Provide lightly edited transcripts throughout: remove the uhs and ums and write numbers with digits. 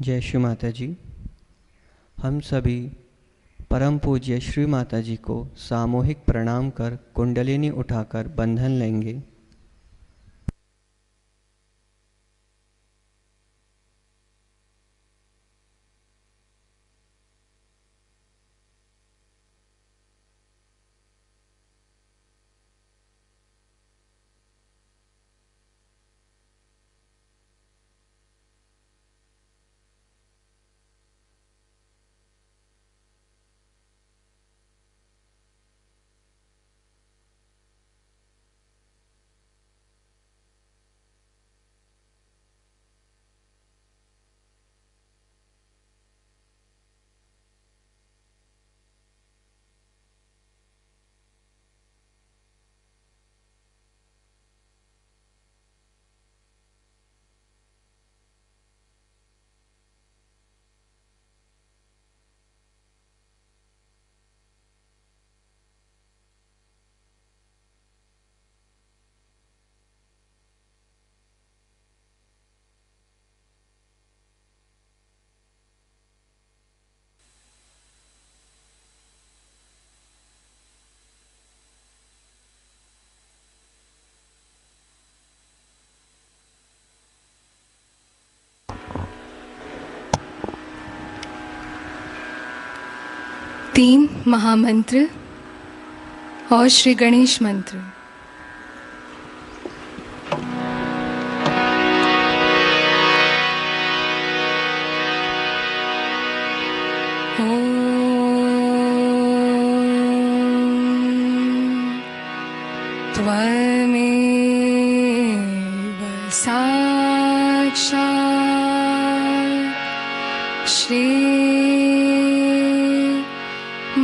जय श्री माता जी। हम सभी परम पूज्य श्री माता जी को सामूहिक प्रणाम कर कुंडलिनी उठाकर बंधन लेंगे। तीन महामंत्र और श्री गणेश मंत्र। त्वमेव साक्षात् श्री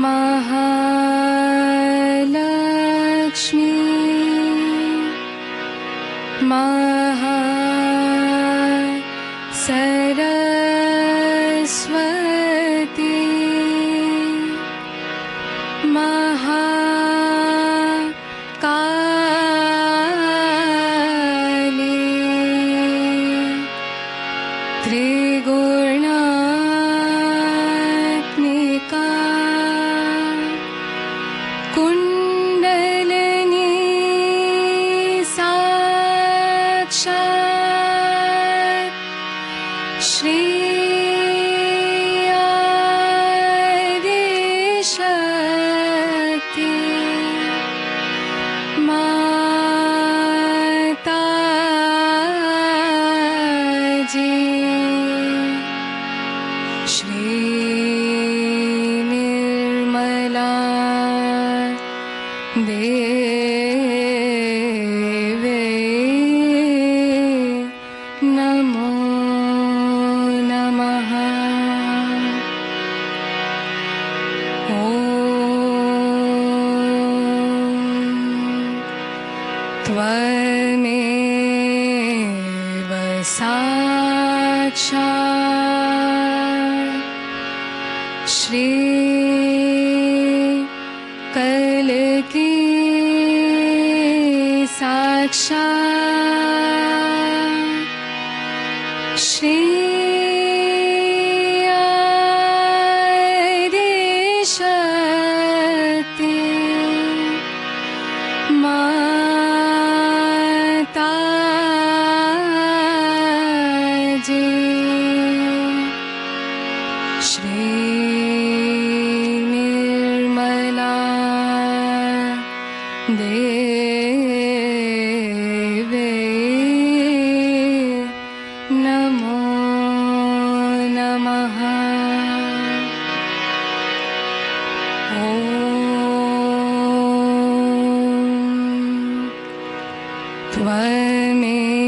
महालक्ष्मी सरस्वती महाकाली त्रिगुणात्मिका कुंडलिनी साक्षात् श्री आदिशक्ति माताजी श्री निर्मला देवे नमो नमः। त्वमेव साक्षात् श्री कल्की साक्षात् श्री आदिशक्ति माताजी श्री निर्मला देवे नमो नमः।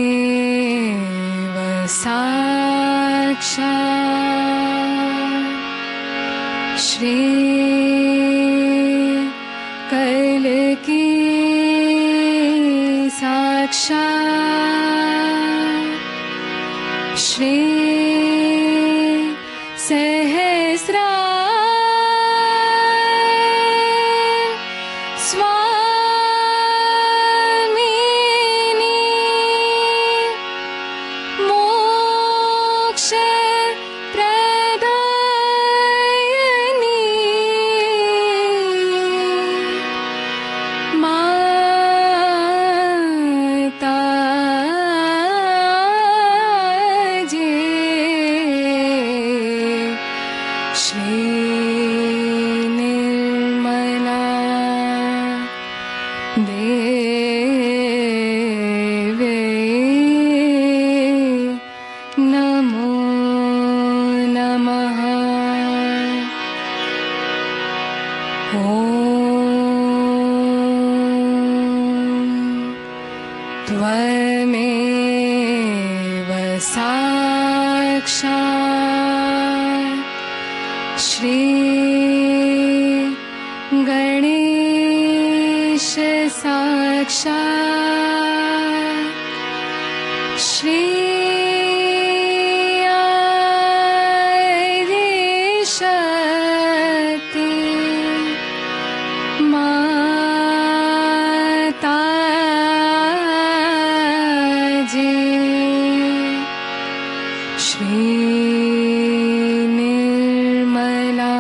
त्वमेव साक्षात् श्री कल्की साक्षात् श्री सहस्रार स्वामिनी मोक्ष Shri Nirmala Devi Namo Namaha त्वमेव साक्षात् श्री गणेश साक्षात् श्री शक्ति माताजी श्री निर्मला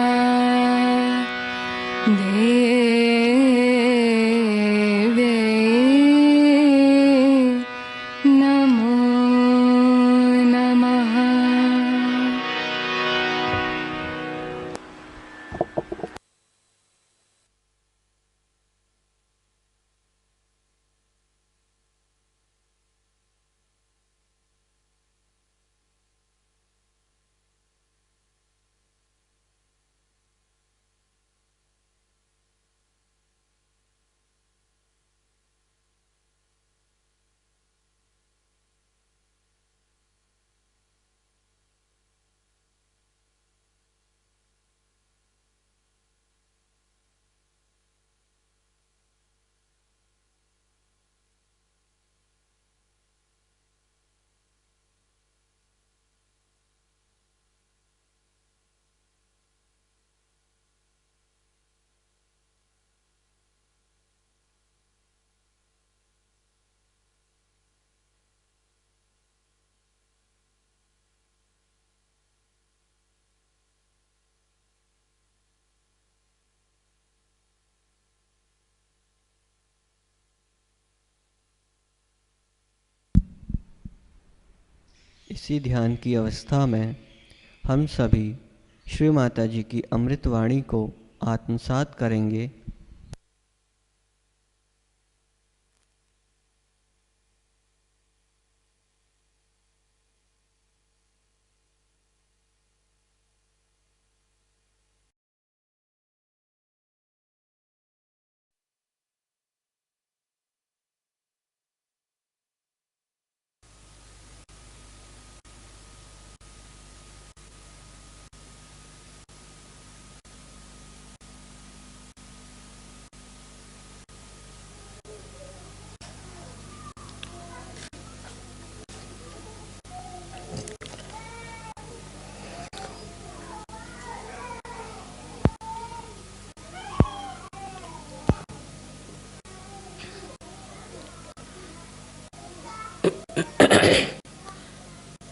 देवी नमो नमः। इसी ध्यान की अवस्था में हम सभी श्री माता जी की अमृत वाणी को आत्मसात करेंगे।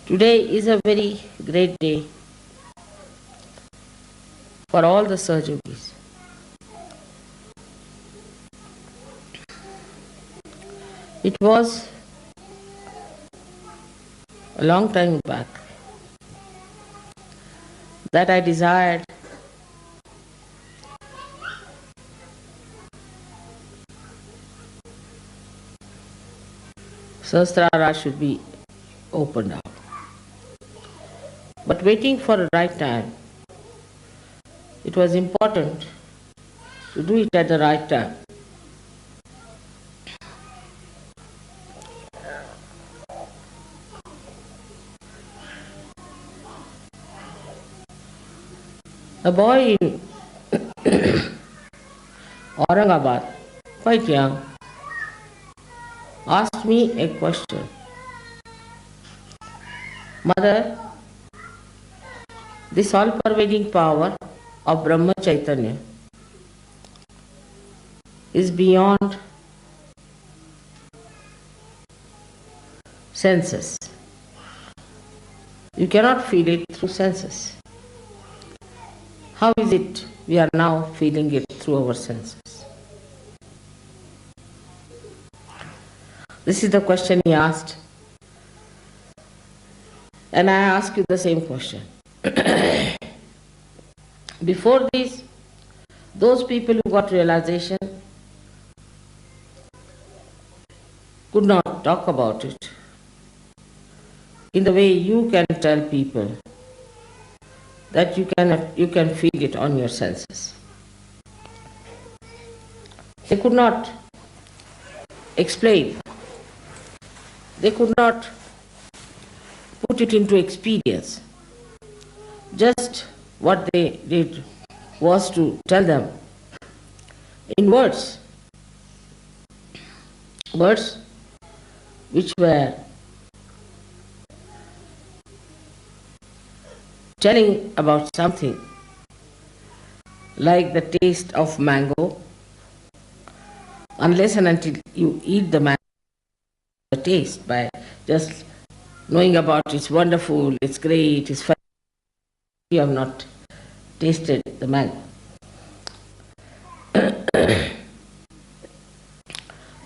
Today is a very great day for all the Sahajogis. It was a long time back that I desired Sahastrara should be opened up. But waiting for the right time, it was important to do it at the right time. A boy in Aurangabad, quite young, asked me a question. Mother, this all-pervading power of Brahma Chaitanya is beyond senses. You cannot feel it through senses. How is it we are now feeling it through our senses? This is the question he asked. And I ask you the same question. Before this, those people who got realization could not talk about it in the way you can tell people that you can feel it on your senses. They could not explain. They could not put it into experience. Just what they did was to tell them in words. Words which were telling about something like the taste of mango. Unless and until you eat the mango, the taste by just knowing about it's wonderful, it's great, it's fun, you have not tasted the mango.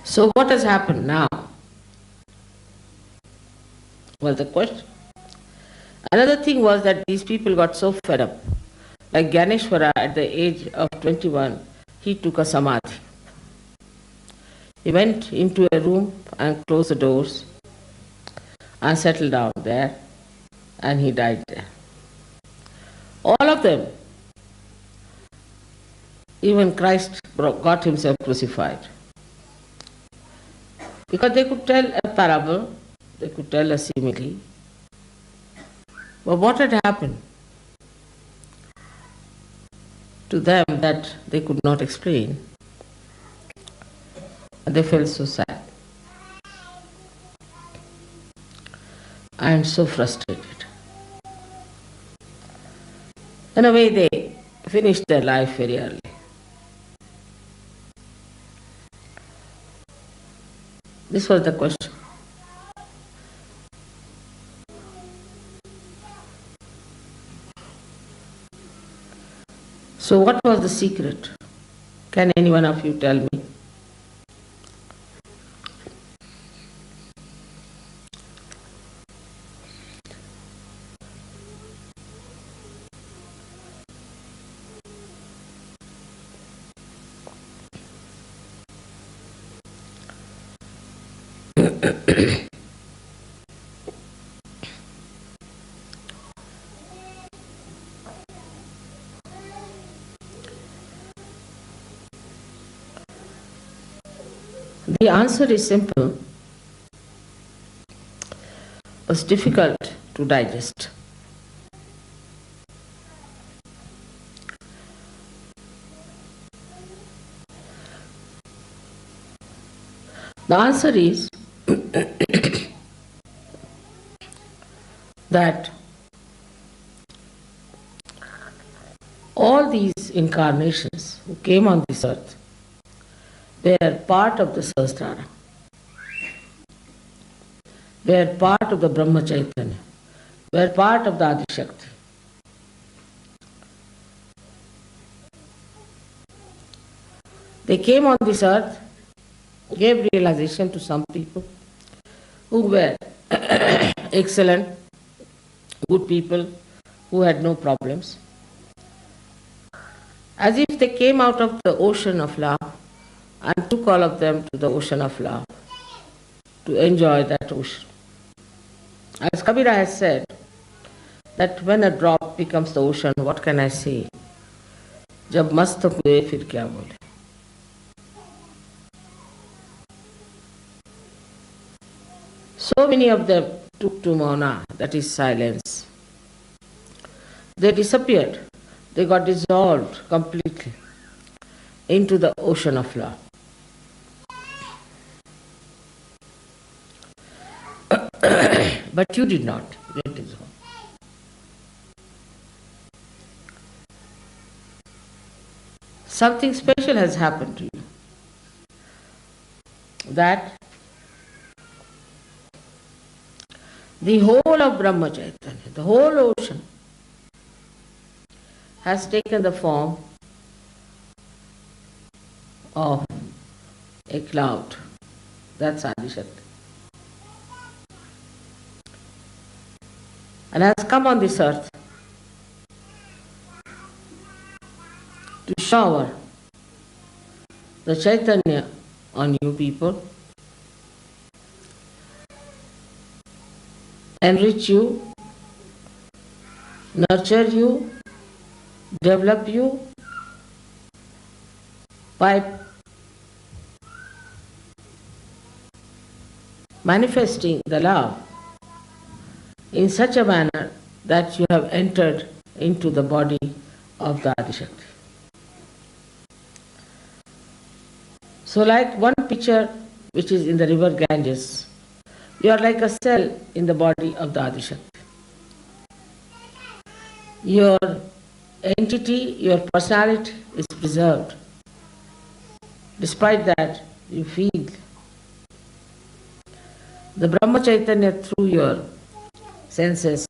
So what has happened now? Was the question. Another thing was that these people got so fed up. Like Ganeshwara at the age of 21, he took a samadhi. He went into a room and closed the doors and settled down there, and he died there. All of them, even Christ got himself crucified. Because they could tell a parable, they could tell a simile. But what had happened to them that they could not explain? And they felt so sad and so frustrated. In a way, they finished their life very early. This was the question. So what was the secret? Can any one of you tell me? The answer is simple, but it's difficult to digest. The answer is that all these incarnations who came on this earth were part of the Sahastrar, were part of the Brahma Chaitanya, were part of the Adi Shakti. They came on this earth, gave realization to some people who were excellent, good people, who had no problems. As if they came out of the ocean of love and took all of them to the ocean of love, to enjoy that ocean. As Kabira has said, that when a drop becomes the ocean, what can I say? Jab mast hue fir kya bole. So many of them took to mauna, that is silence. They disappeared. They got dissolved completely into the ocean of love. But you did not. You didn't dissolve. Something special has happened to you. That the whole of Brahma Chaitanya, the whole ocean, has taken the form of a cloud. That's Adi Shakti. And has come on this earth shower the Chaitanya on you people, enrich you, nurture you, develop you by manifesting the love in such a manner that you have entered into the body of the Adishakti. So like one picture which is in the river Ganges, you are like a cell in the body of the Adishakti. Your entity, your personality is preserved. Despite that, you feel the Brahma Chaitanya through your senses,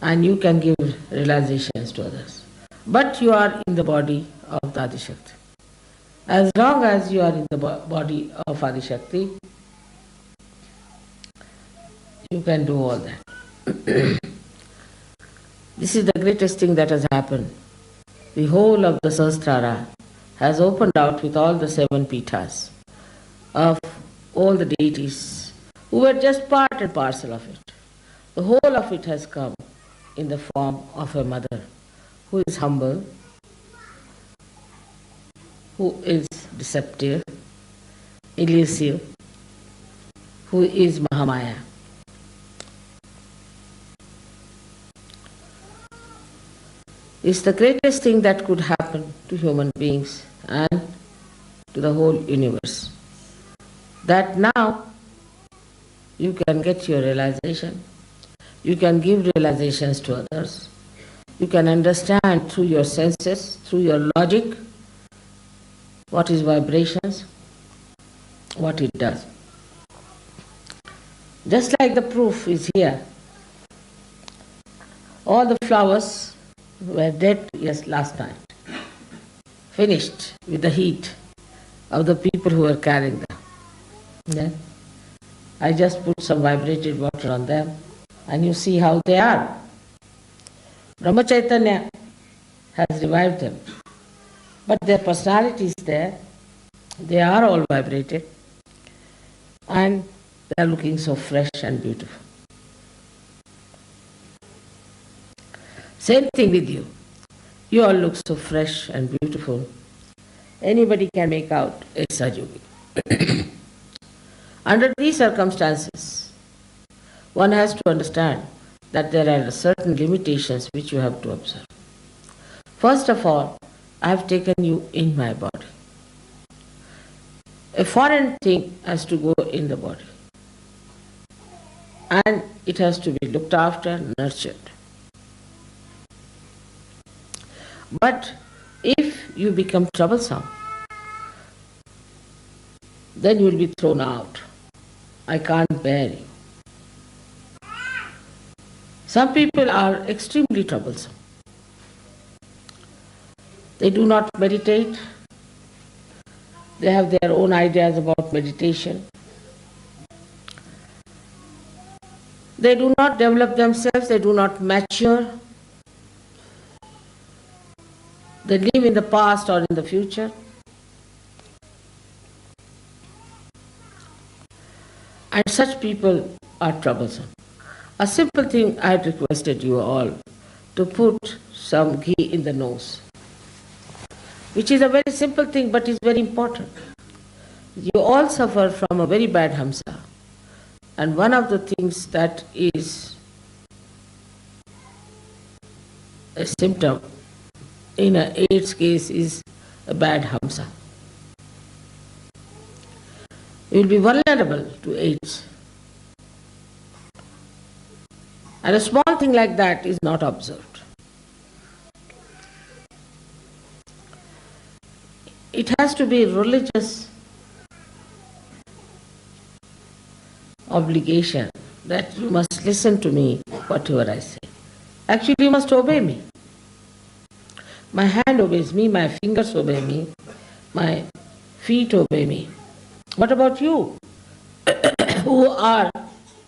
and you can give realizations to others. But you are in the body of the Adishakti. As long as you are in the body of Adishakti, you can do all that. This is the greatest thing that has happened. The whole of the Sahastrara has opened out with all the 7 pithas of all the deities who were just part and parcel of it. The whole of it has come in the form of a mother who is humble, who is deceptive, elusive, who is Mahamaya. It's the greatest thing that could happen to human beings and to the whole universe. That now you can get your realization, you can give realizations to others, you can understand through your senses, through your logic, what is vibrations, what it does. Just like the proof is here. All the flowers were dead last night, finished with the heat of the people who were carrying them. Then I just put some vibrated water on them and you see how they are. Brahma Chaitanya has revived them, but their personality is there. They are all vibrated and they are looking so fresh and beautiful. Same thing with you. You all look so fresh and beautiful. Anybody can make out a Sahajogi. Under these circumstances, one has to understand that there are certain limitations which you have to observe. First of all, I have taken you in my body. A foreign thing has to go in the body. And it has to be looked after, nurtured. But if you become troublesome, then you will be thrown out. I can't bear you. Some people are extremely troublesome. They do not meditate. They have their own ideas about meditation. They do not develop themselves. They do not mature. They live in the past or in the future. And such people are troublesome. A simple thing I had requested you all to put some ghee in the nose, which is a very simple thing but is very important. You all suffer from a very bad hamsa, and one of the things that is a symptom in an AIDS case is a bad hamsa. You will be vulnerable to AIDS. And a small thing like that is not observed. It has to be religious obligation that you must listen to me, whatever I say. Actually, you must obey me. My hand obeys me, my fingers obey me, my feet obey me. What about you, who are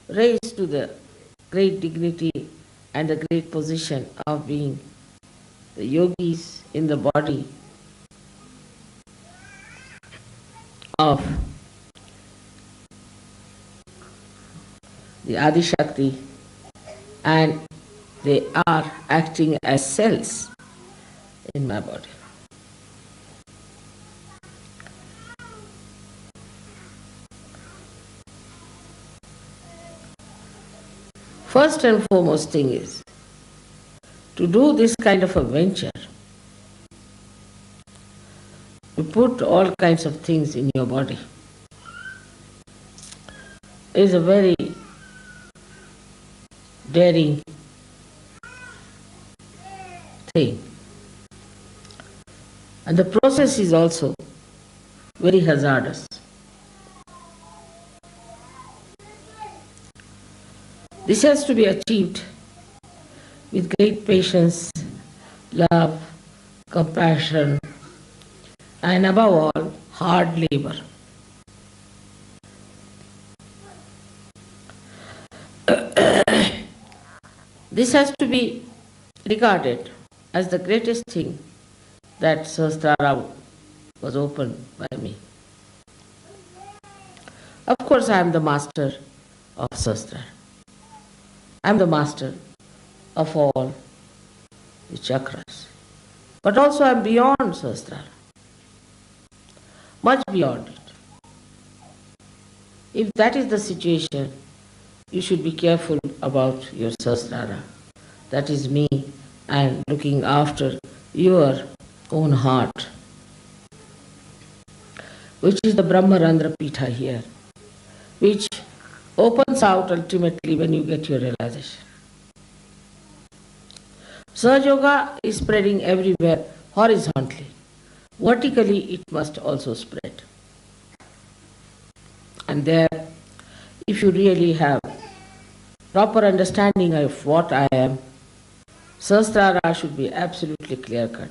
raised to the great dignity and the great position of being the yogis in the body of the Adi Shakti, and they are acting as cells in my body. First and foremost thing is to do this kind of a venture. You put all kinds of things in your body. It is a very daring thing. And the process is also very hazardous. This has to be achieved with great patience, love, compassion, and above all, hard labor. This has to be regarded as the greatest thing that Sahastrar was opened by me. Of course, I am the master of Sahastrar. I am the master of all the chakras. But also I am beyond Sahastrar, much beyond it. If that is the situation, you should be careful about your Sahastrara. That is me, and looking after your own heart, which is the Brahmarandra Pitha here, which opens out ultimately when you get your realization. Sahaja Yoga is spreading everywhere horizontally. Vertically it must also spread. And there, if you really have proper understanding of what I am, Sahastrara should be absolutely clear-cut.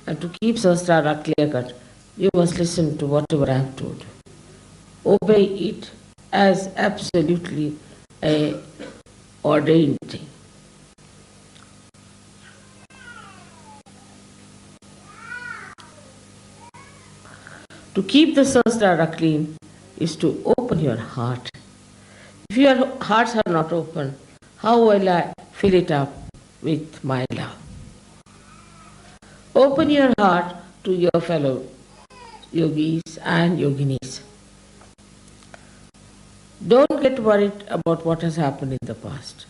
And to keep Sahastrara clear-cut, you must listen to whatever I have told you. Obey it as absolutely a ordained thing. To keep the Sahastrara clean is to open your heart. If your hearts are not open, how will I fill it up with my love? Open your heart to your fellow yogis and yoginis. Don't get worried about what has happened in the past.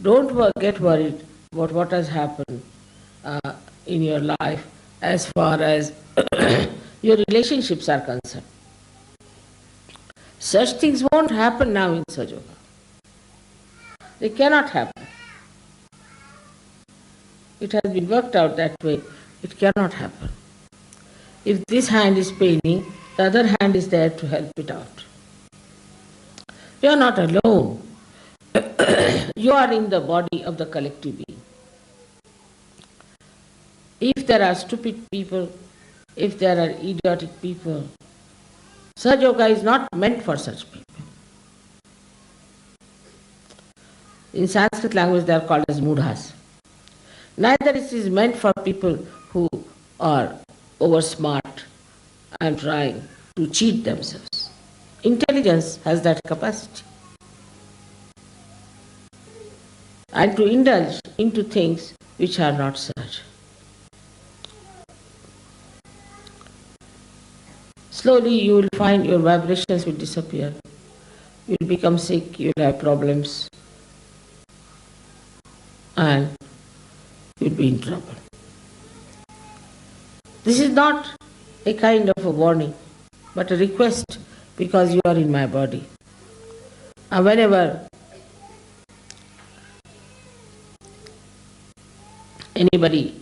Don't get worried about what has happened in your life as far as your relationships are concerned. Such things won't happen now in Sahaja Yoga. They cannot happen. It has been worked out that way. It cannot happen. If this hand is paining, the other hand is there to help it out. You are not alone. You are in the body of the collective being. If there are stupid people, if there are idiotic people, Sahaja Yoga is not meant for such people. In Sanskrit language they are called as mudhas. Neither it is meant for people who are oversmart and trying to cheat themselves. Intelligence has that capacity. And to indulge into things which are not such. Slowly you will find your vibrations will disappear. You will become sick, you will have problems, and you will be in trouble. This is not a kind of a warning, but a request, because you are in my body. And whenever anybody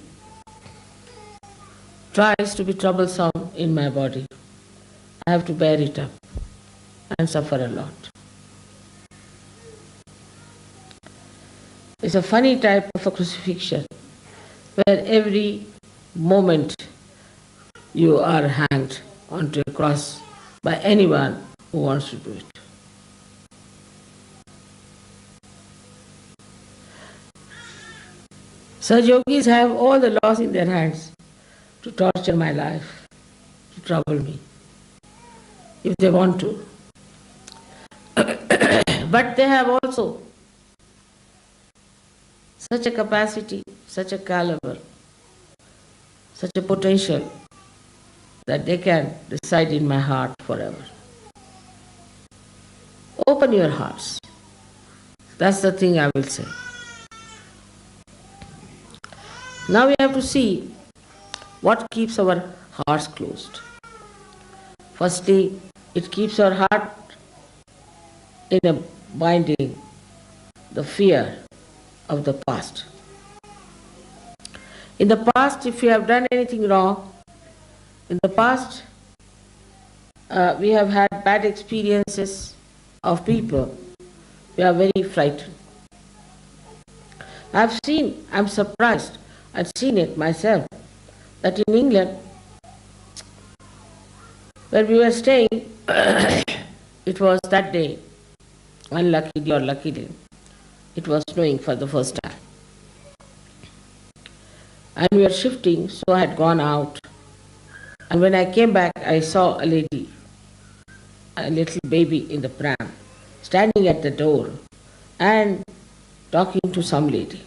tries to be troublesome in my body, I have to bear it up and suffer a lot. It's a funny type of a crucifixion where every moment you are hanged onto a cross by anyone who wants to do it. Such yogis have all the laws in their hands to torture my life, to trouble me. if they want to. But they have also such a capacity, such a caliber, such a potential that they can reside in my heart forever. Open your hearts. That's the thing I will say. Now we have to see what keeps our hearts closed. Firstly, it keeps our heart in a binding, the fear of the past. In the past, if we have done anything wrong, in the past, we have had bad experiences of people, we are very frightened. I'm surprised, I've seen it myself, that in England, where we were staying, it was that day, unlucky or lucky day, it was snowing for the first time. And we were shifting, so I had gone out. And when I came back, I saw a lady, a little baby in the pram, standing at the door and talking to some lady.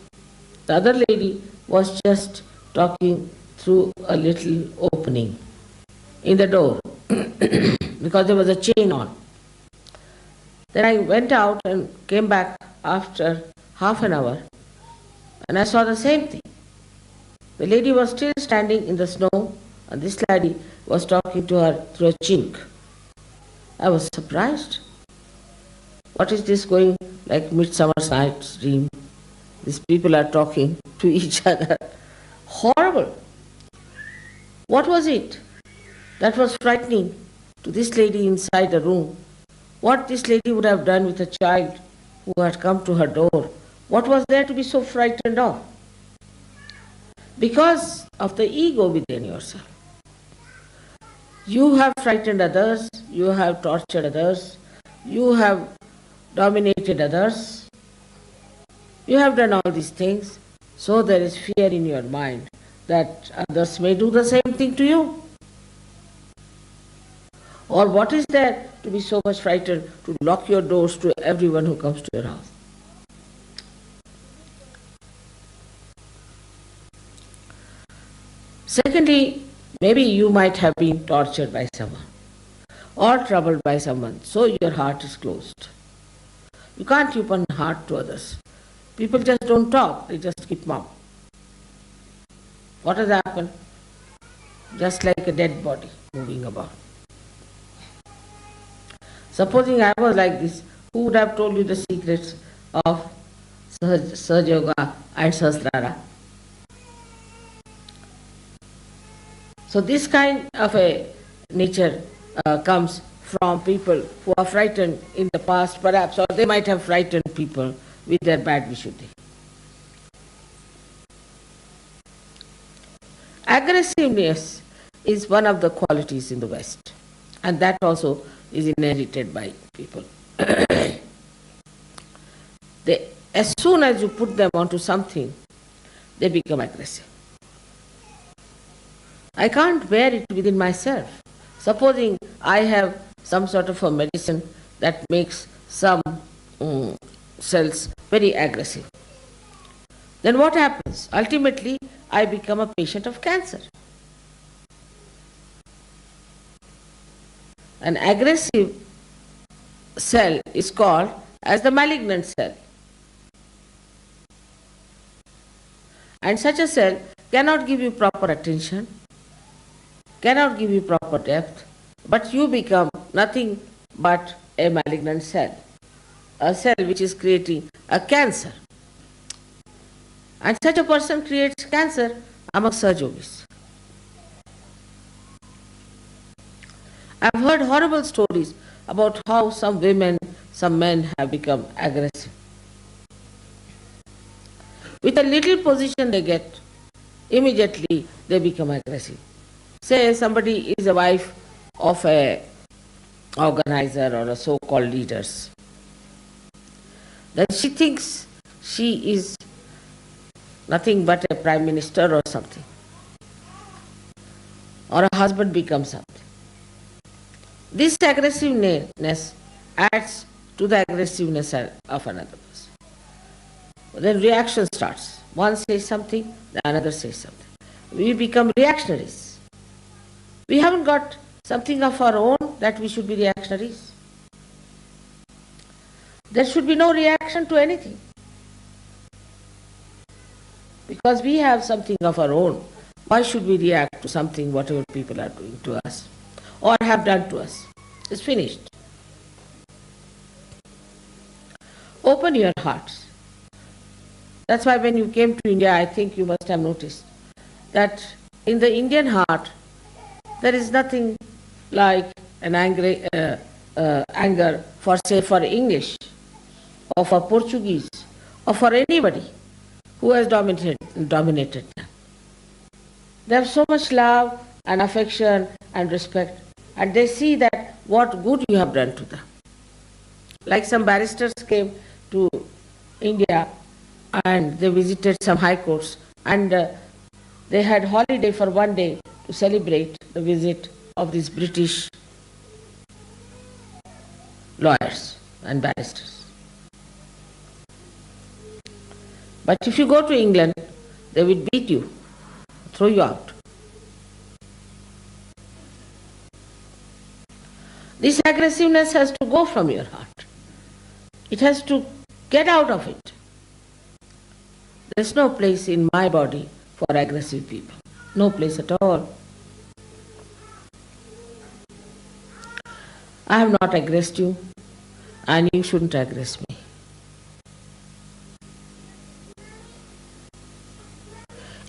The other lady was just talking through a little opening in the door because there was a chain on. Then I went out and came back after half an hour and I saw the same thing. The lady was still standing in the snow and this lady was talking to her through a chink. I was surprised. What is this going like Midsummer's Night's Dream? These people are talking to each other. Horrible. What was it that was frightening to this lady inside the room? What this lady would have done with a child who had come to her door? What was there to be so frightened of? Because of the ego within yourself. You have frightened others, you have tortured others, you have dominated others, you have done all these things, so there is fear in your mind that others may do the same thing to you. Or what is there to be so much frightened to lock your doors to everyone who comes to your house? Secondly, maybe you might have been tortured by someone or troubled by someone, so your heart is closed. You can't open heart to others. People just don't talk, they just keep mum. What has happened? Just like a dead body moving about. Supposing I was like this, who would have told you the secrets of Sahaja Yoga and Sahastrara? So this kind of a nature comes from people who are frightened in the past perhaps, or they might have frightened people with their bad Vishuddhi. Aggressiveness is one of the qualities in the West, and that also is inherited by people. As soon as you put them onto something, they become aggressive. I can't bear it within myself. Supposing I have some sort of a medicine that makes some cells very aggressive, then what happens? Ultimately, I become a patient of cancer. An aggressive cell is called as the malignant cell. And such a cell cannot give you proper attention, cannot give you proper depth, but you become nothing but a malignant cell, a cell which is creating a cancer. And such a person creates cancer among Sahaja Yogis. I've heard horrible stories about how some women, some men have become aggressive. With a little position they get, immediately they become aggressive. Say somebody is a wife of a organizer or a so-called leaders. Then she thinks she is nothing but a prime minister or something. Or a husband becomes something. This aggressiveness adds to the aggressiveness of another person. Then reaction starts. One says something, the another says something. We become reactionaries. We haven't got something of our own that we should be reactionaries. There should be no reaction to anything. Because we have something of our own, why should we react to something, whatever people are doing to us or have done to us? It's finished. Open your hearts. That's why when you came to India, I think you must have noticed that in the Indian heart, there is nothing like an anger for, say, for English or for Portuguese or for anybody who has dominated them. They have so much love and affection and respect, and they see that what good you have done to them. Like some barristers came to India and they visited some high courts, and they had holiday for one day to celebrate the visit of these British lawyers and barristers. But if you go to England, they will beat you, throw you out. This aggressiveness has to go from your heart. It has to get out of it. There's no place in my body for aggressive people. No place at all. I have not aggressed you, and you shouldn't aggress me.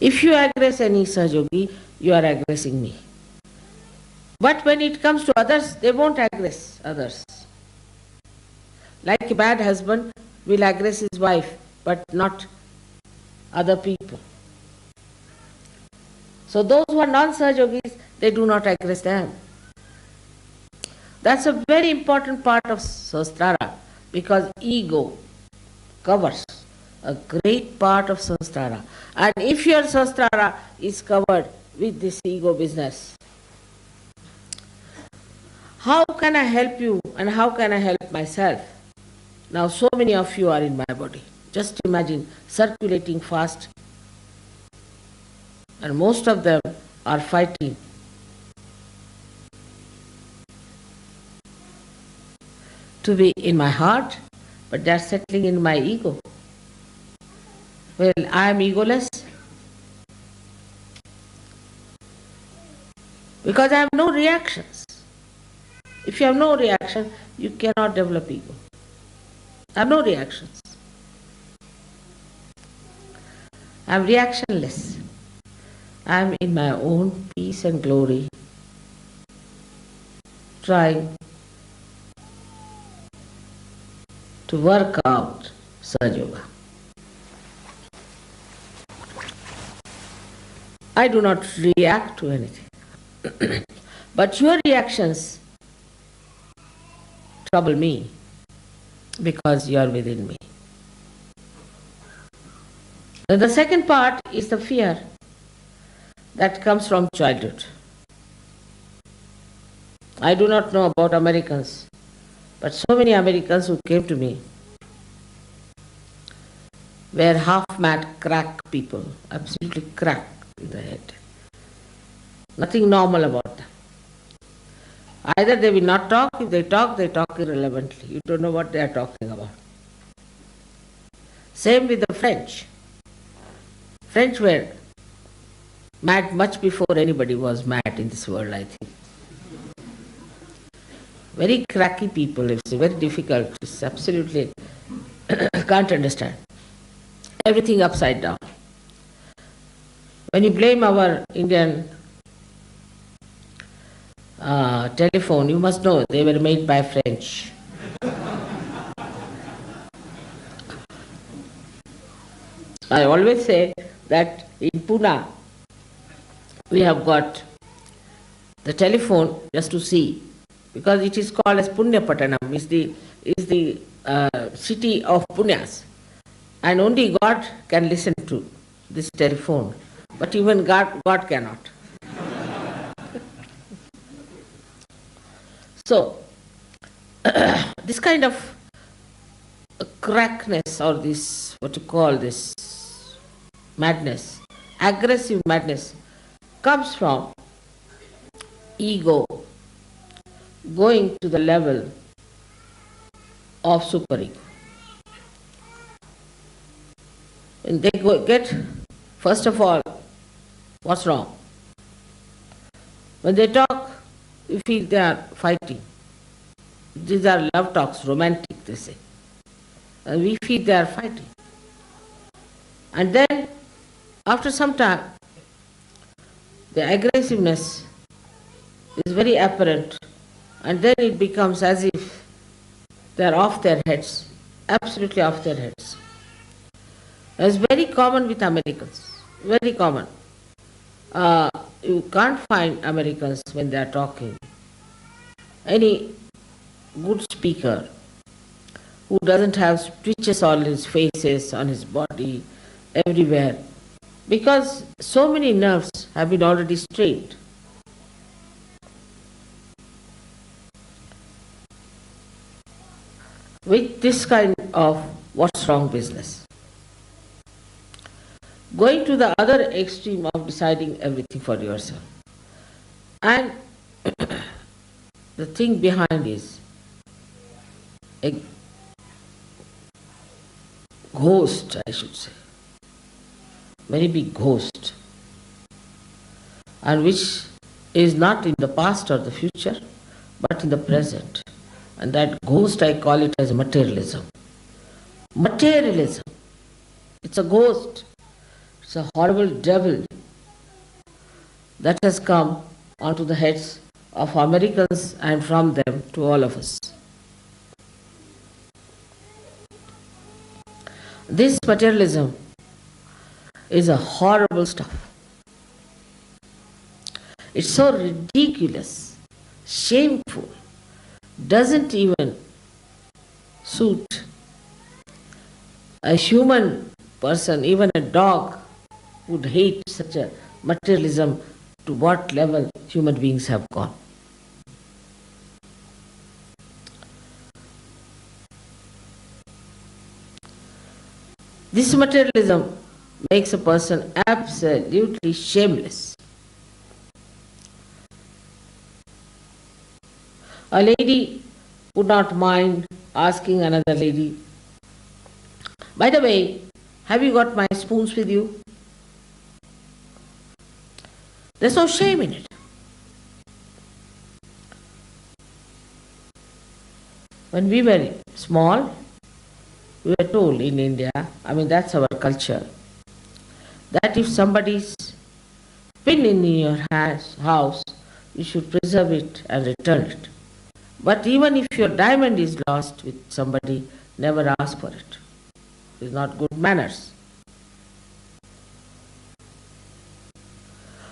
If you aggress any Sahajogi, you are aggressing me. But when it comes to others, they won't aggress others. Like a bad husband will aggress his wife, but not other people. So those who are non-Sahajogis, they do not aggress them. That's a very important part of Sahastrara, because ego covers a great part of Sahastrara. And if your Sahastrara is covered with this ego business, how can I help you and how can I help myself? Now so many of you are in my body. Just imagine, circulating fast, and most of them are fighting. To be in my heart, but they are settling in my ego. Well, I am egoless because I have no reactions. If you have no reaction, you cannot develop ego. I have no reactions. I am reactionless. I am in my own peace and glory, trying to work out Sahaja Yoga. I do not react to anything. But your reactions trouble me because you are within me. Then the second part is the fear that comes from childhood. I do not know about Americans, but so many Americans who came to me were half-mad crack people, absolutely crack in the head. Nothing normal about them. Either they will not talk, if they talk irrelevantly. You don't know what they are talking about. Same with the French. French were mad much before anybody was mad in this world, I think. Very cracky people, it's very difficult, it's absolutely can't understand. Everything upside down. When you blame our Indian telephone, you must know they were made by French. I always say that in Pune we have got the telephone just to see, because it is called as Punyapatanam, is the city of Punyas, and only God can listen to this telephone, but even God cannot. So, this kind of crackness, or this, what you call this, madness, aggressive madness, comes from ego going to the level of superego. When they get, first of all, what's wrong? When they talk, you feel they are fighting. These are love talks, romantic, they say. And we feel they are fighting. And then, after some time, the aggressiveness is very apparent, and then it becomes as if they are off their heads, absolutely off their heads. It's very common with Americans, very common. You can't find Americans when they are talking any good speaker who doesn't have twitches on his faces, on his body, everywhere, because so many nerves have been already strained. With this kind of what's wrong business. Going to the other extreme of deciding everything for yourself. And the thing behind is a ghost, I should say, very big ghost, and which is not in the past or the future, but in the present. And that ghost, I call it as materialism. Materialism. It's a ghost. It's a horrible devil that has come onto the heads of Americans and from them to all of us. This materialism is a horrible stuff. It's so ridiculous, shameful, doesn't even suit a human person. Even a dog would hate such a materialism, to what level human beings have gone. This materialism makes a person absolutely shameless. A lady would not mind asking another lady, by the way, have you got my spoons with you? There's no shame in it. When we were small, we were told in India, I mean that's our culture, that if somebody's pin in your house, you should preserve it and return it. But even if your diamond is lost with somebody, never ask for it. It's not good manners.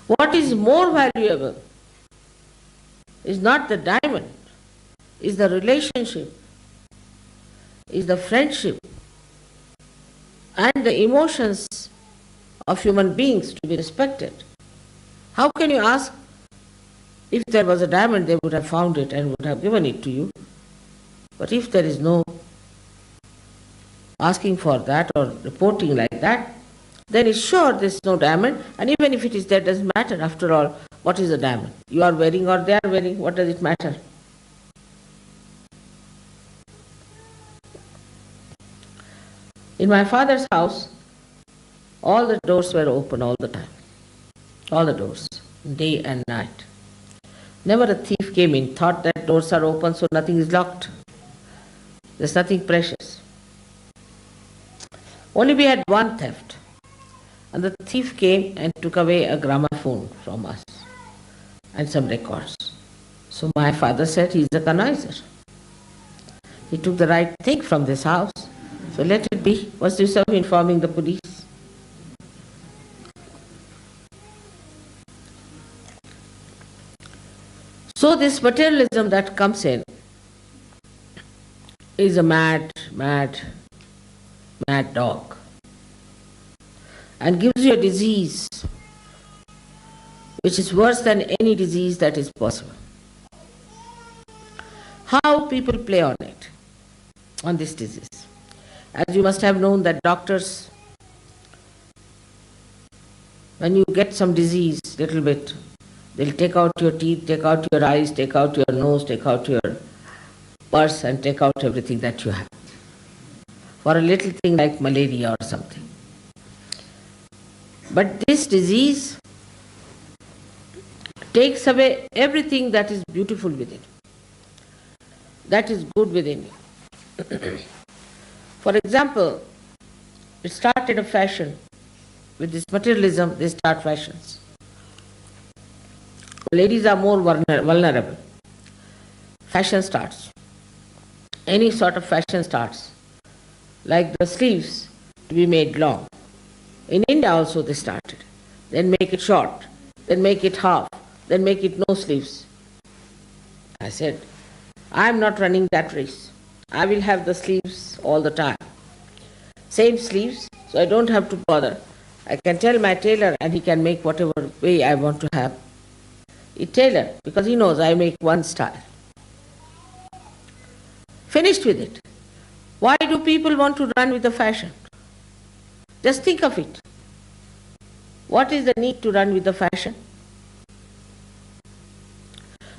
What is more valuable is not the diamond, is the relationship, is the friendship, and the emotions of human beings to be respected. How can you ask? If there was a diamond, they would have found it and would have given it to you. But if there is no asking for that or reporting like that, then it's sure there's no diamond, and even if it is there, it doesn't matter. After all, what is a diamond? You are wearing or they are wearing, what does it matter? In my father's house, all the doors were open all the time. All the doors, day and night. Never a thief came in, thought that doors are open so nothing is locked. There's nothing precious. Only we had one theft. And the thief came and took away a gramophone from us and some records. So my father said, he's a conniser. He took the right thing from this house, so let it be. What's the use of informing the police? So this materialism that comes in is a mad dog, and gives you a disease which is worse than any disease that is possible. how people play on it, on this disease. As you must have known that doctors, when you get some disease, little bit, they'll take out your teeth, take out your eyes, take out your nose, take out your purse and take out everything that you have. For a little thing like malaria or something. But this disease takes away everything that is beautiful within, that is good within you. For example, it started a fashion. With this materialism, they start fashions. Ladies are more vulnerable. Fashion starts. Any sort of fashion starts. Like the sleeves to be made long. In India also they started. Then make it short, then make it half, then make it no sleeves. I said, I am not running that race. I will have the sleeves all the time. Same sleeves, so I don't have to bother. I can tell my tailor and he can make whatever way I want to have it tailored, because he knows I make one style. Finished with it. Why do people want to run with the fashion? Just think of it. What is the need to run with the fashion?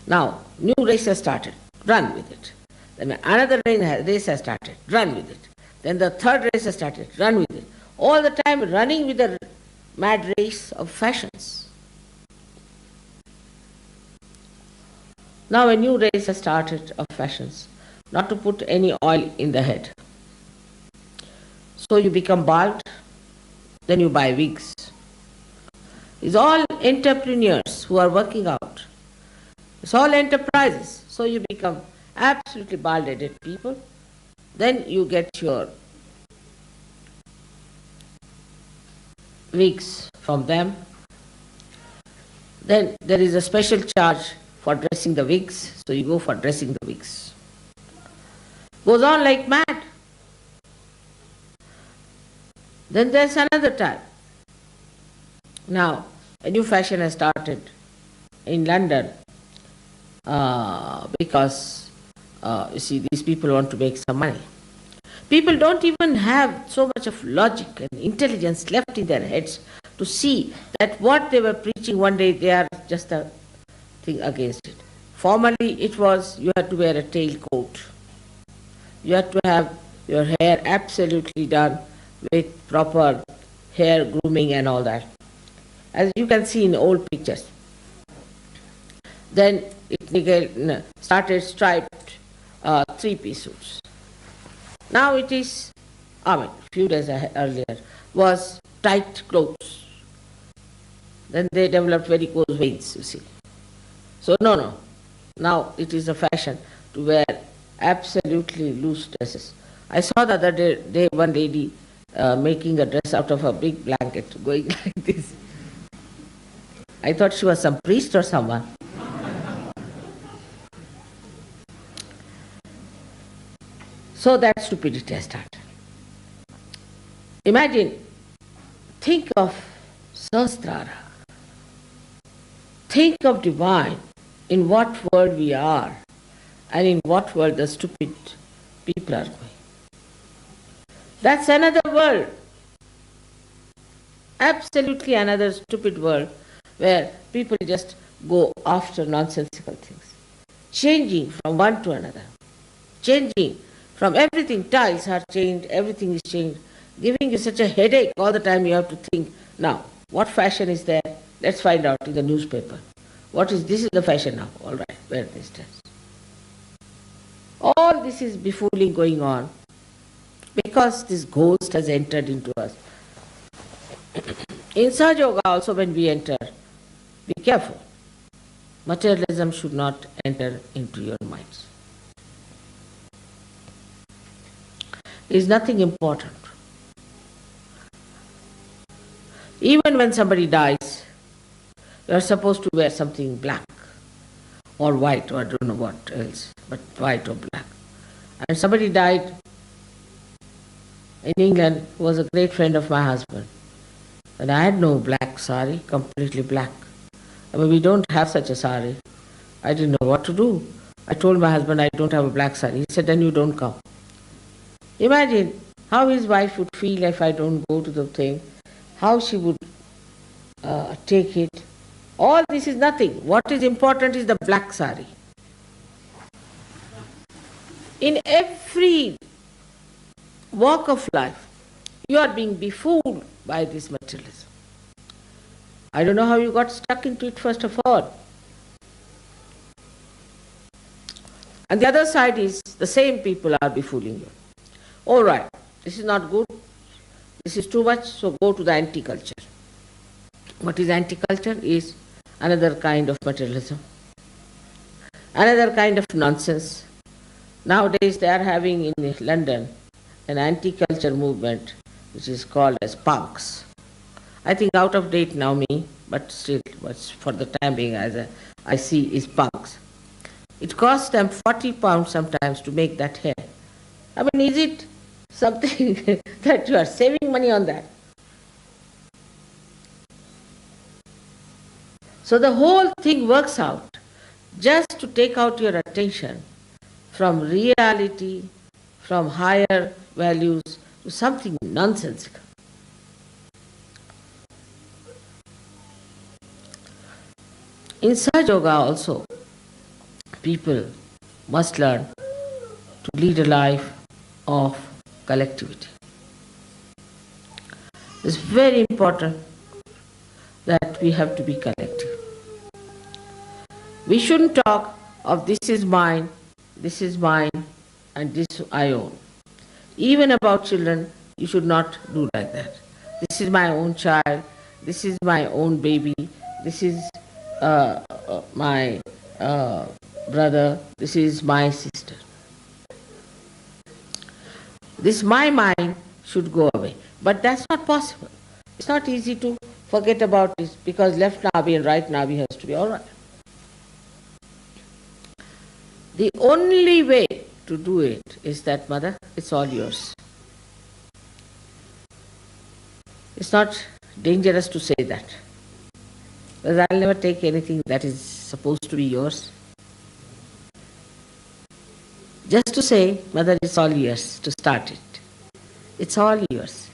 Now, new race has started, run with it. Then another race has started, run with it. Then the third race has started, run with it. All the time running with the mad race of fashions. Now a new race has started of fashions, not to put any oil in the head. So you become bald, then you buy wigs. It's all entrepreneurs who are working out. It's all enterprises. So you become absolutely bald-headed people. Then you get your wigs from them. Then there is a special charge for dressing the wigs, so you go for dressing the wigs. Goes on like mad. Then there's another type. Now, a new fashion has started in London because, you see, these people want to make some money. People don't even have so much of logic and intelligence left in their heads to see that what they were preaching one day, they are just a thing against it. Formerly it was you had to wear a tailcoat. You had to have your hair absolutely done with proper hair grooming and all that, as you can see in old pictures. Then it started striped three-piece suits. Now it is, a few days earlier, was tight clothes. Then they developed varicose veins, you see. So no. Now it is a fashion to wear absolutely loose dresses. I saw the other day one lady making a dress out of a big blanket, going like this. I thought she was some priest or someone. So that stupidity has started. Imagine, think of Sahastrara. Think of divine, in what world we are and in what world the stupid people are going. That's another world. Absolutely another stupid world where people just go after nonsensical things. Changing from one to another. Changing from everything. Tiles are changed, everything is changed. Giving you such a headache all the time you have to think, now, what fashion is there? Let's find out in the newspaper. This is the fashion now, all right, wear this dress. All this is befooling going on because this ghost has entered into us. In Sahaja Yoga also when we enter, be careful. Materialism should not enter into your minds. It is nothing important. Even when somebody dies, you are supposed to wear something black or white or I don't know what else, but white or black. And somebody died in England who was a great friend of my husband. And I had no black sari, completely black. I mean, we don't have such a sari. I didn't know what to do. I told my husband I don't have a black sari. He said, then you don't come. Imagine how his wife would feel if I don't go to the thing, how she would take it. All this is nothing. What is important is the black sari. In every walk of life, you are being befooled by this materialism. I don't know how you got stuck into it first of all. And the other side is the same people are befooling you. All right, this is not good, this is too much, so go to the anti-culture. What is anti-culture? Is another kind of materialism, another kind of nonsense. Nowadays they are having in London an anti-culture movement which is called as punks. I think out of date now but still what's for the time being I see is punks. It costs them £40 sometimes to make that hair. I mean, is it something that you are saving money on that? So the whole thing works out just to take out your attention from reality, from higher values to something nonsensical. In Sahaja Yoga also, people must learn to lead a life of collectivity. It's very important that we have to be collective. We shouldn't talk of this is mine, and this I own. Even about children, you should not do like that. This is my own child, this is my own baby, this is my brother, this is my sister. This my mind should go away. But that's not possible. It's not easy to forget about this because left navi and right navi has to be all right. The only way to do it is that, Mother, it's all yours. It's not dangerous to say that. Because I'll never take anything that is supposed to be yours. Just to say, Mother, it's all yours, to start it. It's all yours.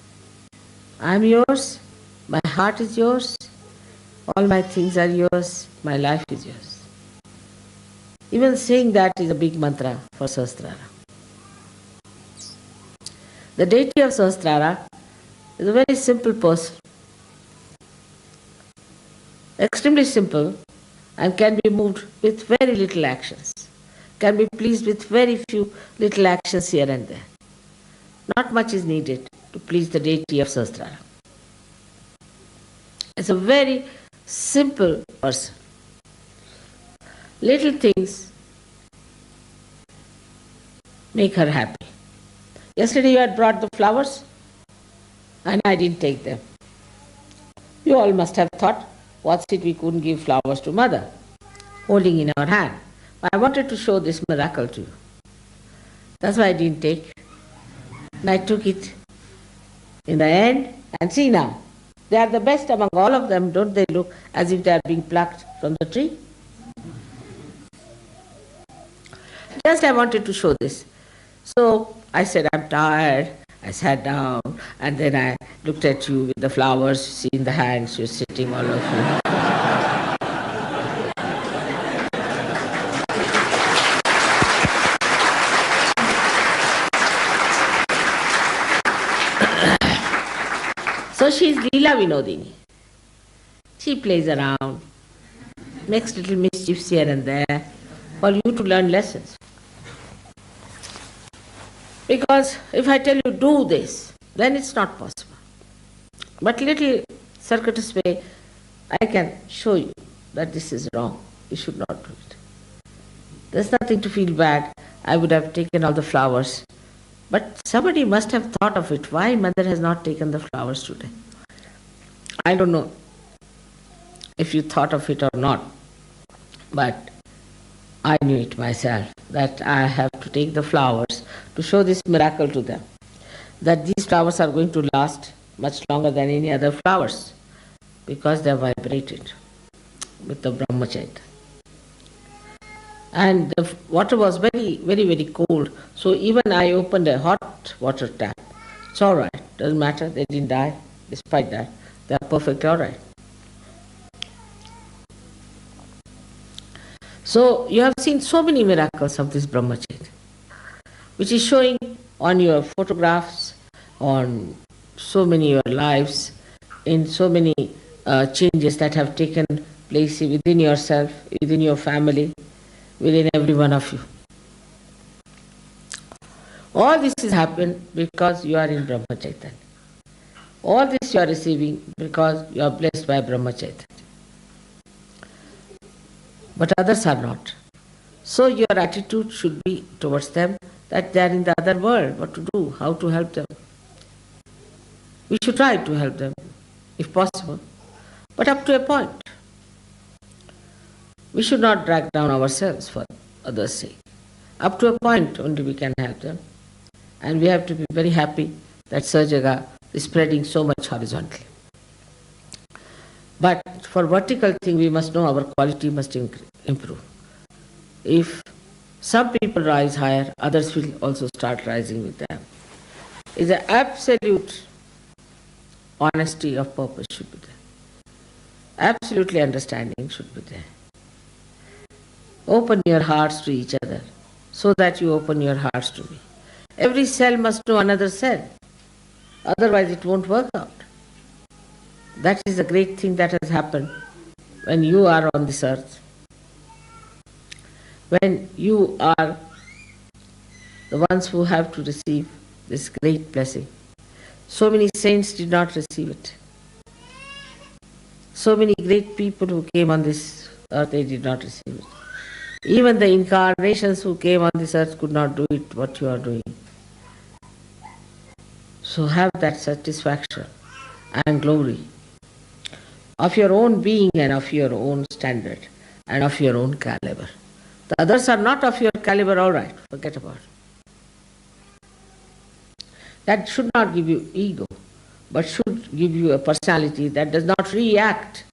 I'm yours, my heart is yours, all my things are yours, my life is yours. Even saying that is a big mantra for Sahastrara. The deity of Sahastrara is a very simple person, extremely simple, and can be moved with very little actions, can be pleased with very few little actions here and there. Not much is needed to please the deity of Sahastrara. It's a very simple person. Little things make her happy. Yesterday you had brought the flowers and I didn't take them. You all must have thought, what's it we couldn't give flowers to Mother, holding in our hand. But I wanted to show this miracle to you. That's why I didn't take. And I took it in the end, and see now, they are the best among all of them. Don't they look as if they are being plucked from the tree? Just I wanted to show this. So I said, I'm tired. I sat down, and then I looked at you with the flowers, see in the hands, you're sitting all of you. So she's Leela Vinodini. She plays around, makes little mischiefs here and there for you to learn lessons. Because if I tell you do this, then it's not possible. But little circuitous way, I can show you that this is wrong. You should not do it. There's nothing to feel bad. I would have taken all the flowers. But somebody must have thought of it. Why Mother has not taken the flowers today? I don't know if you thought of it or not. But I knew it myself, that I have to take the flowers to show this miracle to them. That these flowers are going to last much longer than any other flowers. Because they are vibrated with the Brahmacharya. And the water was very, very, very cold. So even I opened a hot water tap. It's all right, doesn't matter, they didn't die. Despite that, they are perfectly all right. So you have seen so many miracles of this brahmacharya, which is showing on your photographs, on so many your lives, in so many changes that have taken place within yourself, within your family, within every one of you. All this has happened because you are in Brahma Chaitanya. All this you are receiving because you are blessed by Brahma Chaitanya. But others are not. So your attitude should be towards them that they are in the other world, what to do, how to help them. We should try to help them, if possible, but up to a point. We should not drag down ourselves for others' sake. Up to a point only we can help them. And we have to be very happy that Sahajaga is spreading so much horizontally. But for vertical thing, we must know our quality must improve. If some people rise higher, others will also start rising with them. It's an absolute honesty of purpose should be there. Absolutely understanding should be there. Open your hearts to each other so that you open your hearts to me. Every cell must know another cell. Otherwise it won't work out. That is a great thing that has happened when you are on this earth. When you are the ones who have to receive this great blessing. So many saints did not receive it. So many great people who came on this earth, they did not receive it. Even the incarnations who came on this earth could not do it what you are doing. So have that satisfaction and glory of your own being and of your own standard and of your own caliber. The others are not of your caliber, all right, forget about it. That should not give you ego, but should give you a personality that does not react.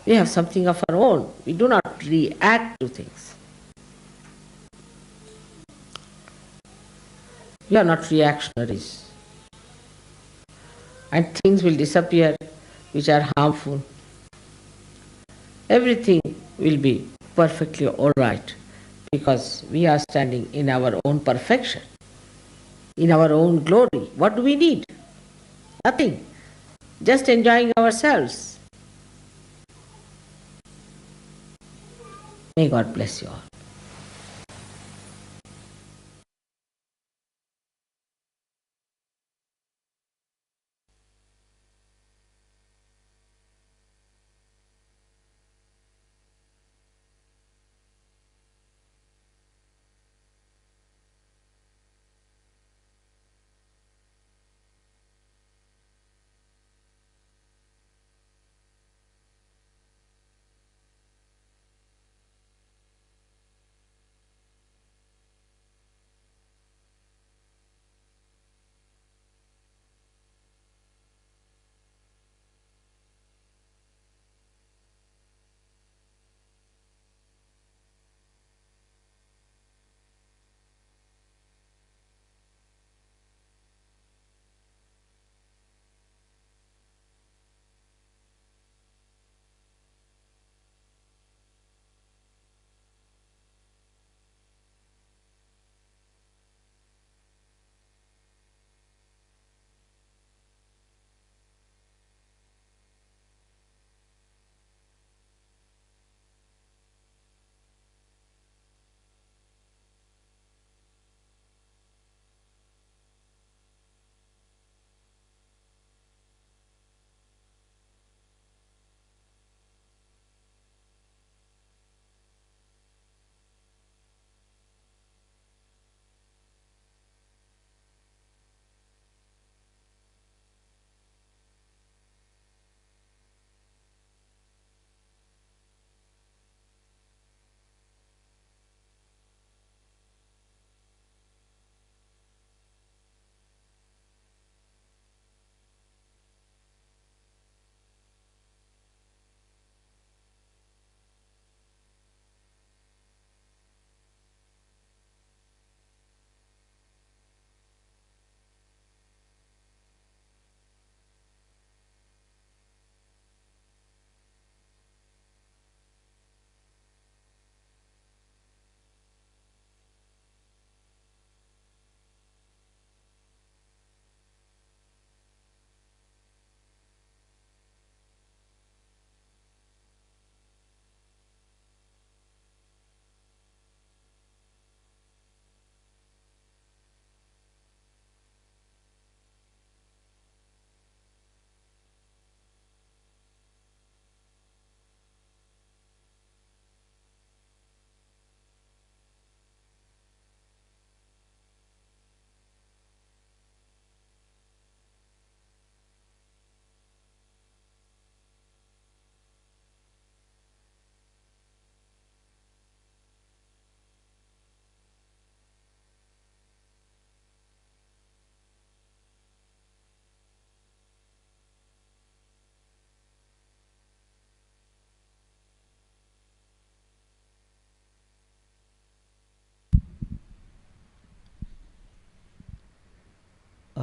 We have something of our own. We do not react to things. We are not reactionaries. And things will disappear which are harmful. Everything will be perfectly all right because we are standing in our own perfection, in our own glory. What do we need? Nothing. Just enjoying ourselves. May God bless you all.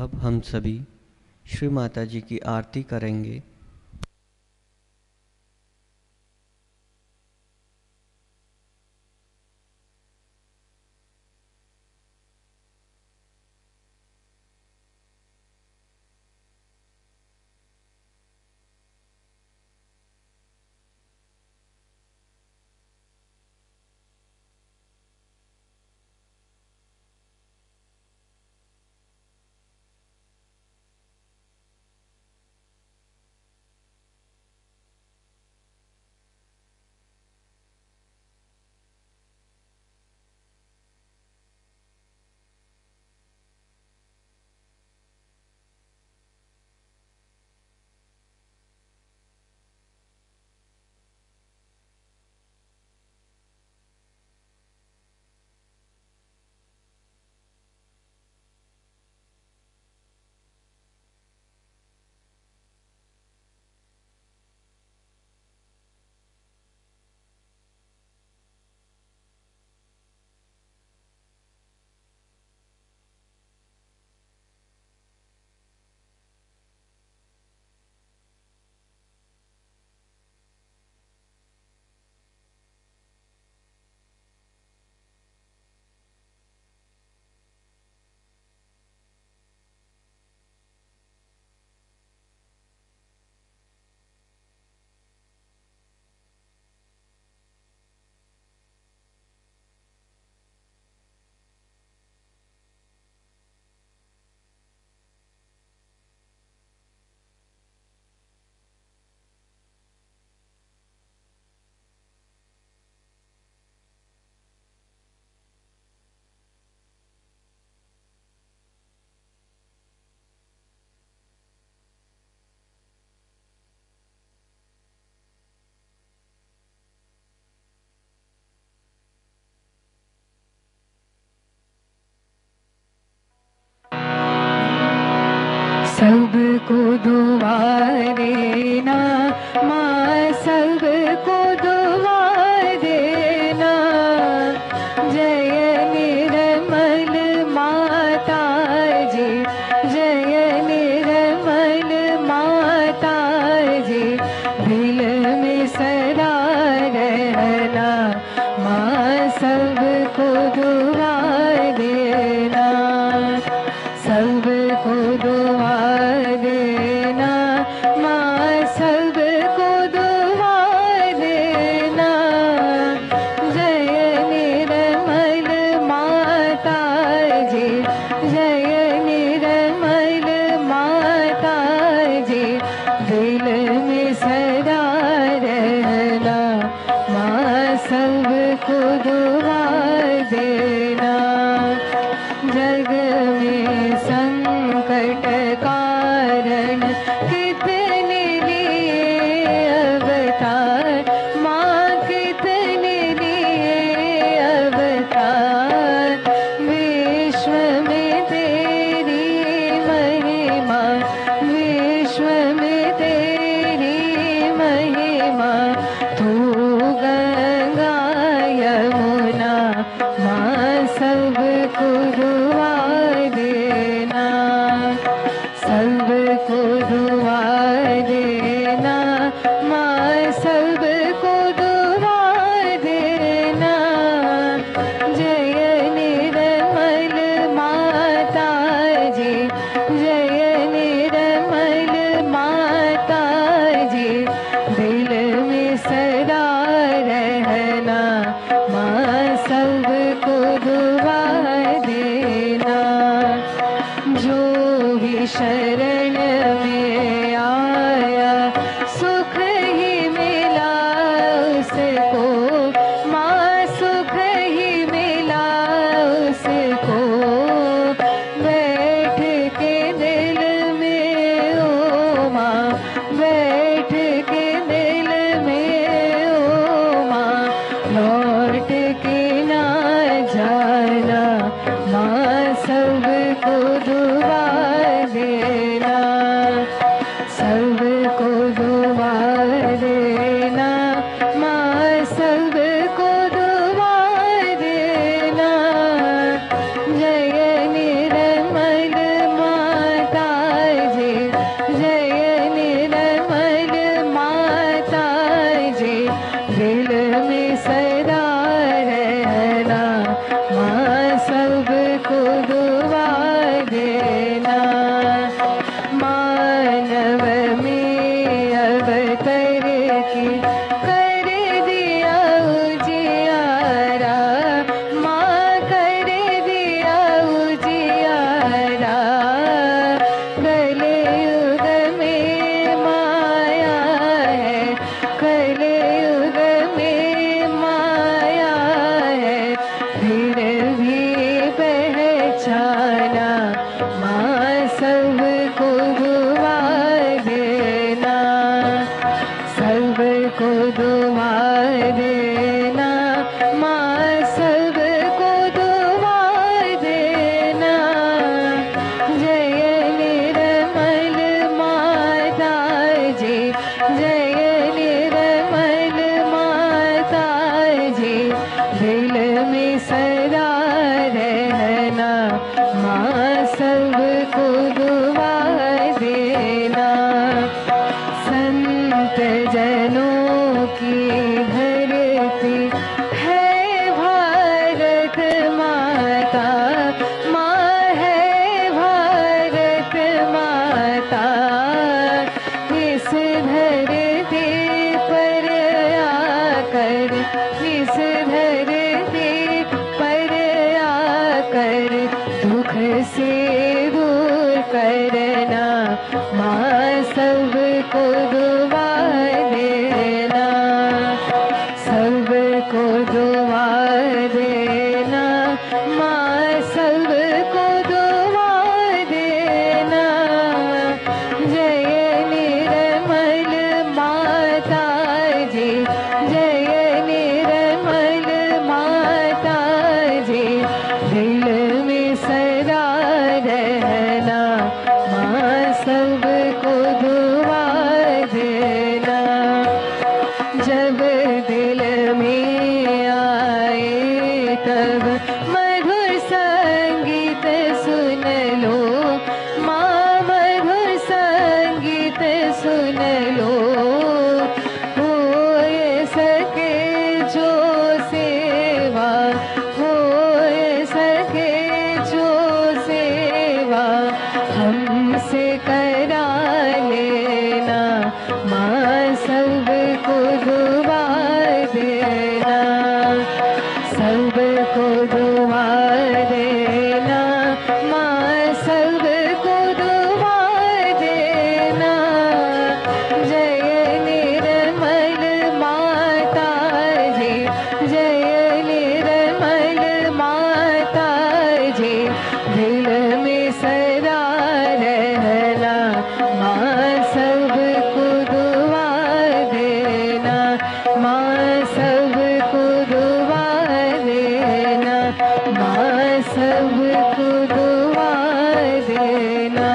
अब हम सभी श्री माता जी की आरती करेंगे। सबको दुआ देना माँ, सबको दुआ देना। जय निर्मल माता जी, जय निर्मल माता जी, दिल में सदा रहना माँ, सबको दुआ देना, सबको दुआ देना माँ, के कर दिया उजियारा, माँ कर दिया उजियारा। कलयुग में माया है, कलयुग में माया है, फिर भी पहचाना माँ सबको दुआ देना, सबको दुआ देना, माँ सबको दुआ देना। जय निर्मल माता जी, जय निर्मल माता जी, दिल में सदा रहना, माँ सबको दुआ देना। संत जनों की धरती है भारत माता, माँ है भारत माता। इस धरती पर आकर, इस धरती पर आकर दुख से दूर करना, माँ सबको दुआ देना, सबको दुआ देना, माँ सबको दुआ देना। जय निर्मल माता जी, जय निर्मल माता जी, दिल में सदा रहना, माँ सबको दुआ देना। जब दिल में आए तब मधुर संगीत सुन लो, माँ मधुर संगीत सुन लो। हो सके जो सेवा, हो सके जो सेवा, हमसे करा लेना, माँ सबको दुआ देना, सबको दुआ देना, माँ सबको दुआ देना। जय निर्मल माता जी, जय निर्मल माता जी, दिल में सदा रहना, माँ सबको दुआ देना, माँ सबको दुआ देना, माँ सबको दुआ देना।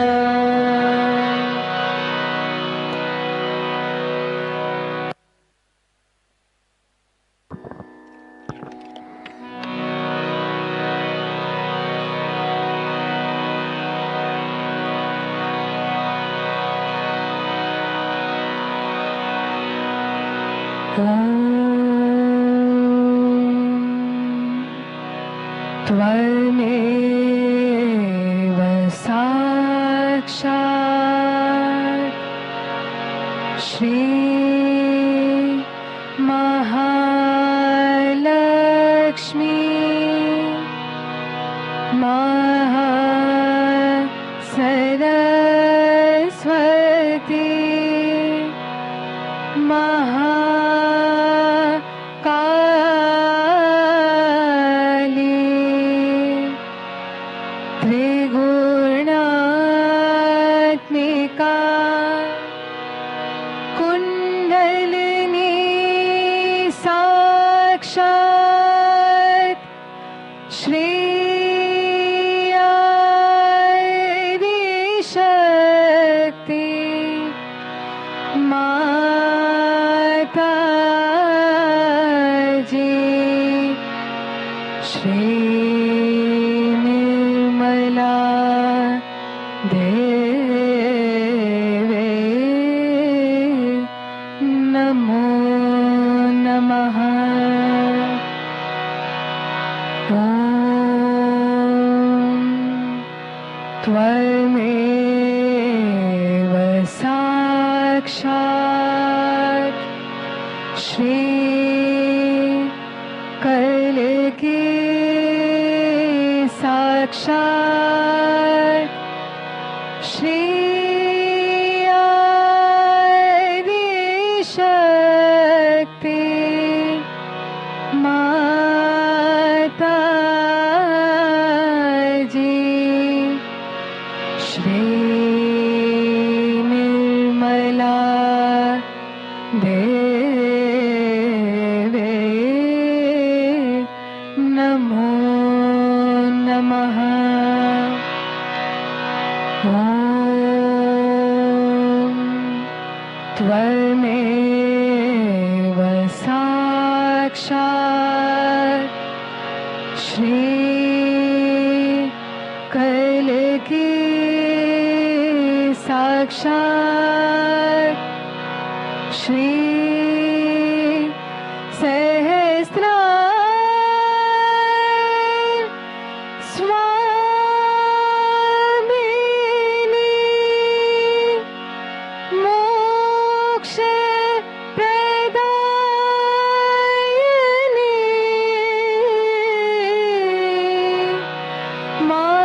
त्वमेव साक्षात् श्री महालक्ष्मी महासरस्वती महाकाली त्रिगुणात्मिका कुंडलिनी साक्षात् श्री शक्ति माता जी श्री निर्मला देवे नमो नमः। त्वमेव साक्षात् श्री कल की साक्षात श्री आदि शक्ति माता जी श्री निर्मला देवे नमो नमः। ॐ त्वमेव साक्षात् श्री कल की साक्षात् श्री सहस्त्रार स्वामिनी मोक्ष प्रदायिनी माता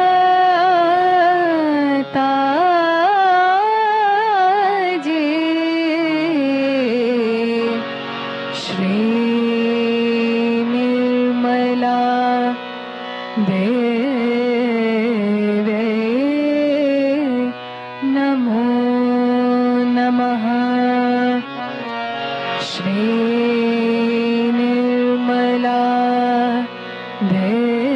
जी श्री निर्मला देवे नमो नमः। श्री निर्मला देवे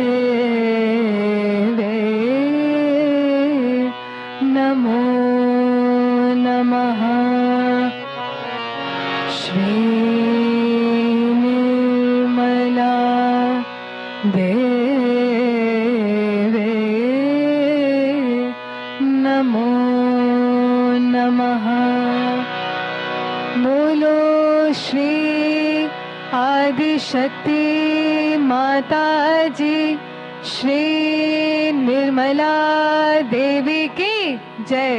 नमो नमः। श्री निर्मला देवे नमो नमः। बोलो श्री आदि शक्ति माता जी श्री निर्मला देवी की जय।